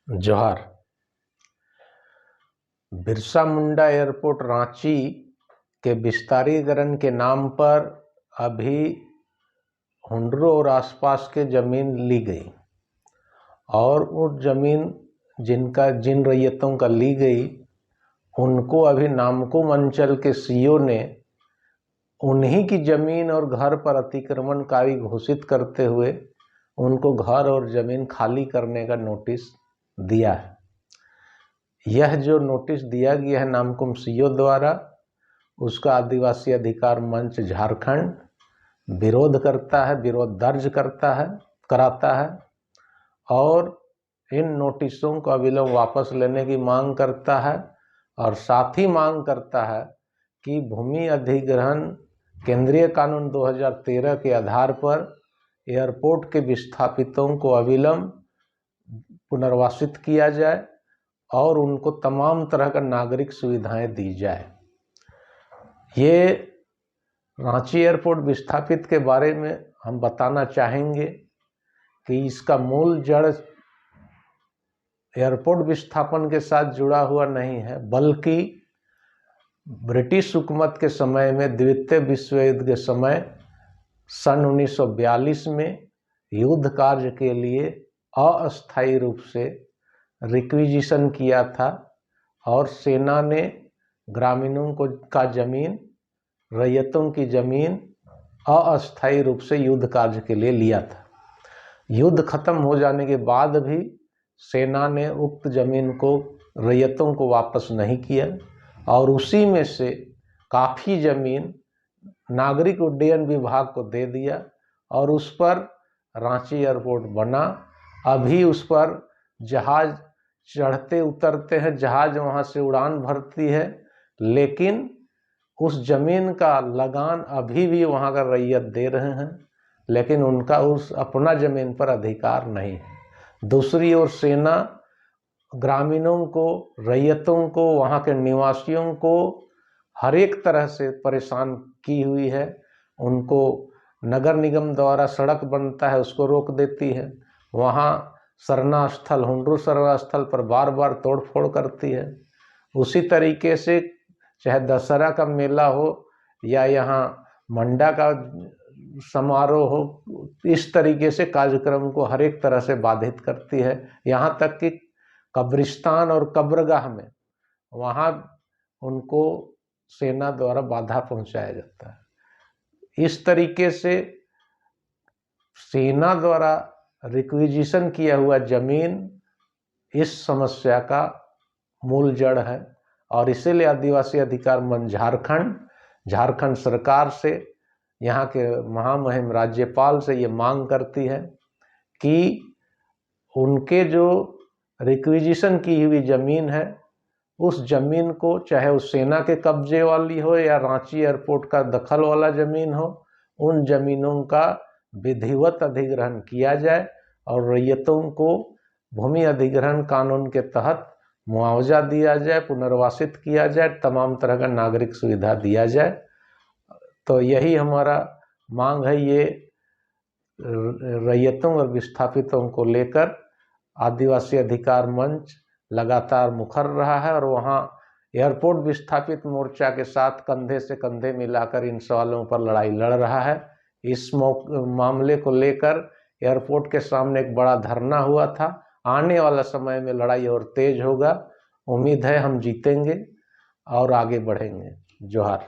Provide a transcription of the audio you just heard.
जोहार। बिरसा मुंडा एयरपोर्ट रांची के विस्तारीकरण के नाम पर अभी हुंडरो और आसपास के ज़मीन ली गई और उस ज़मीन जिन रैयतों का ली गई उनको अभी नामकुम अंचल के सीओ ने उन्हीं की ज़मीन और घर पर अतिक्रमणकारी घोषित करते हुए उनको घर और ज़मीन खाली करने का नोटिस दिया है। यह जो नोटिस दिया गया है नामकुम सीओ द्वारा, उसका आदिवासी अधिकार मंच झारखंड विरोध करता है, विरोध दर्ज कराता है और इन नोटिसों को अविलंब वापस लेने की मांग करता है और साथ ही मांग करता है कि भूमि अधिग्रहण केंद्रीय कानून 2013 के आधार पर एयरपोर्ट के विस्थापितों को अविलंब पुनर्वासित किया जाए और उनको तमाम तरह का नागरिक सुविधाएं दी जाए। ये रांची एयरपोर्ट विस्थापित के बारे में हम बताना चाहेंगे कि इसका मूल जड़ एयरपोर्ट विस्थापन के साथ जुड़ा हुआ नहीं है, बल्कि ब्रिटिश हुकूमत के समय में द्वितीय विश्व युद्ध के समय सन 1942 में युद्ध कार्य के लिए अस्थायी रूप से रिक्विजिशन किया था और सेना ने ग्रामीणों का जमीन, रैयतों की जमीन अस्थायी रूप से युद्ध कार्य के लिए लिया था। युद्ध खत्म हो जाने के बाद भी सेना ने उक्त जमीन को रैयतों को वापस नहीं किया और उसी में से काफ़ी जमीन नागरिक उड्डयन विभाग को दे दिया और उस पर रांची एयरपोर्ट बना। अभी उस पर जहाज चढ़ते उतरते हैं, जहाज वहाँ से उड़ान भरती है, लेकिन उस जमीन का लगान अभी भी वहाँ का रैयत दे रहे हैं, लेकिन उनका उस अपना जमीन पर अधिकार नहीं है। दूसरी ओर सेना ग्रामीणों को, रैयतों को, वहाँ के निवासियों को हर एक तरह से परेशान की हुई है। उनको नगर निगम द्वारा सड़क बनता है उसको रोक देती है, वहाँ सरना स्थल, हुंडरू सरना स्थल पर बार बार तोड़फोड़ करती है। उसी तरीके से चाहे दशहरा का मेला हो या यहाँ मंडा का समारोह हो, इस तरीके से कार्यक्रम को हर एक तरह से बाधित करती है। यहाँ तक कि कब्रिस्तान और कब्रगाह में वहाँ उनको सेना द्वारा बाधा पहुँचाया जाता है। इस तरीके से सेना द्वारा रिक्विजिशन किया हुआ जमीन इस समस्या का मूल जड़ है और इसीलिए आदिवासी अधिकार मंच झारखंड सरकार से, यहाँ के महामहिम राज्यपाल से ये मांग करती है कि उनके जो रिक्विजिशन की हुई ज़मीन है उस ज़मीन को, चाहे उस सेना के कब्जे वाली हो या रांची एयरपोर्ट का दखल वाला ज़मीन हो, उन ज़मीनों का विधिवत अधिग्रहण किया जाए और रैयतों को भूमि अधिग्रहण कानून के तहत मुआवजा दिया जाए, पुनर्वासित किया जाए, तमाम तरह का नागरिक सुविधा दिया जाए। तो यही हमारा मांग है। ये रैयतों और विस्थापितों को लेकर आदिवासी अधिकार मंच लगातार मुखर रहा है और वहाँ एयरपोर्ट विस्थापित मोर्चा के साथ कंधे से कंधे मिलाकर इन सवालों पर लड़ाई लड़ रहा है। इस मामले को लेकर एयरपोर्ट के सामने एक बड़ा धरना हुआ था। आने वाला समय में लड़ाई और तेज होगा। उम्मीद है हम जीतेंगे और आगे बढ़ेंगे। जोहार।